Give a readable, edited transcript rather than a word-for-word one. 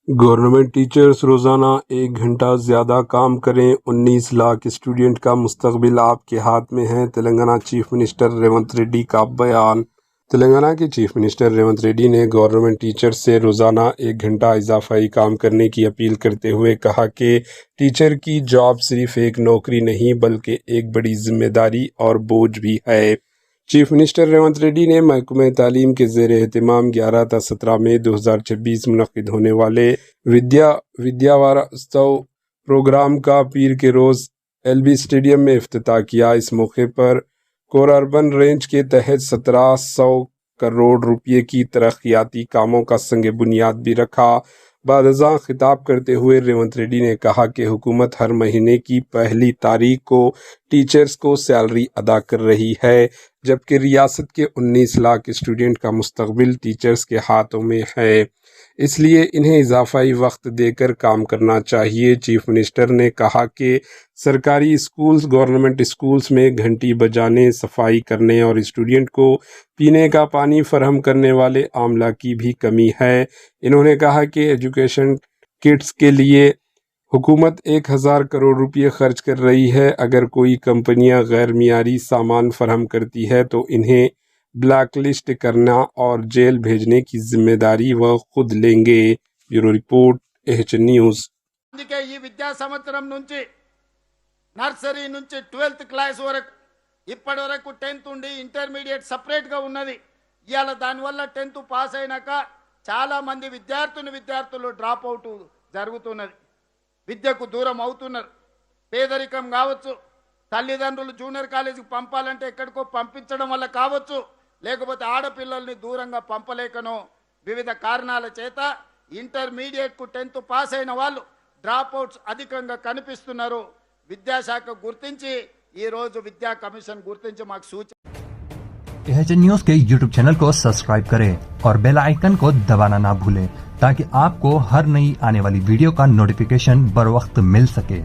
Government teachers रोज़ाना 1 घंटा ज़्यादा काम करें, 19 लाख स्टूडेंट का मुस्तकबिल आपके हाथ में है। तेलंगाना चीफ मिनिस्टर रेवंत रेड्डी का बयान। तेलंगाना के चीफ मिनिस्टर रेवंत रेड्डी ने गवर्नमेंट टीचर्स से रोज़ाना 1 घंटा इजाफाई काम करने की अपील करते हुए कहा कि टीचर की जॉब सिर्फ एक नौकरी नहीं बल्कि एक बड़ी जिम्मेदारी और बोझ भी है। चीफ मिनिस्टर रेवंत रेड्डी ने महकमे तालीम के ज़ेर एहतमाम 11 ता 17 मई 2026 मुनक़िद होने वाले विद्यावारोत्सव प्रोग्राम का पीर के रोज़ LB स्टेडियम में इफ्तिताह किया। इस मौके पर कोर अर्बन रेंज के तहत 1700 करोड़ रुपये की तरक्याती कामों का संग बुनियाद भी रखा। बादशाह खिताब करते हुए रेवंत रेड्डी ने कहा कि हुकूमत हर महीने की पहली तारीख को टीचर्स को सैलरी अदा कर रही है, जबकि रियासत के 19 लाख स्टूडेंट का मुस्तकबिल टीचर्स के हाथों में है, इसलिए इन्हें इजाफाई वक्त देकर काम करना चाहिए। चीफ मिनिस्टर ने कहा कि सरकारी स्कूल्स, गवर्नमेंट स्कूल्स में घंटी बजाने, सफाई करने और स्टूडेंट को पीने का पानी फराहम करने वाले आमला की भी कमी है। इन्होंने कहा कि एजुकेशन किट्स के लिए हुकूमत 1000 करोड़ रुपये खर्च कर रही है। अगर कोई कंपनियां गैर मियारी सामान फराहम करती है तो इन्हें ब्लैक लिस्ट करना और जेल भेजने की जिम्मेदारी वह खुद लेंगे। Bureau report, AHN news. అందుకే ఈ విద్యా సంవత్సరం నుంచి నర్సరీ నుంచి 12th క్లాస్ వరకు ఇప్పటి వరకు 10th ఉండి ఇంటర్మీడియట్ సెపరేట్ గా ఉన్నది. ఇయాల దానివల్ల 10th పాస్ అయినాక చాలా మంది విద్యార్థులు డ్రాప్ అవుట్ జరుగుతున్నది. విద్యకు దూరం అవుతున్నారు. పేదరికం కావచ్చు, తల్లిదండ్రులు జూనియర్ కాలేజీకి పంపాలంటే ఎక్కడికో పంపించడం వల్ల కావచ్చు, లేకపోతే ఆడపిల్లల్ని దూరంగా పంపలేకనో వివిధ కారణాల చేత ఇంటర్మీడియట్కు 10th పాస్ అయిన వాళ్ళు డ్రాప్ అవుట్స్ అధికంగా కనిపిస్తున్నారు. విద్యాశాఖ గుర్తించి ఈరోజు విద్యా కమిషన్ గుర్తించి మాకు సూచన AHN न्यूज़ के YouTube चैनल को सब्सक्राइब करें और बेल आइकन को दबाना ना भूलें ताकि आपको हर नई आने वाली वीडियो का नोटिफिकेशन बर वक्त मिल सके।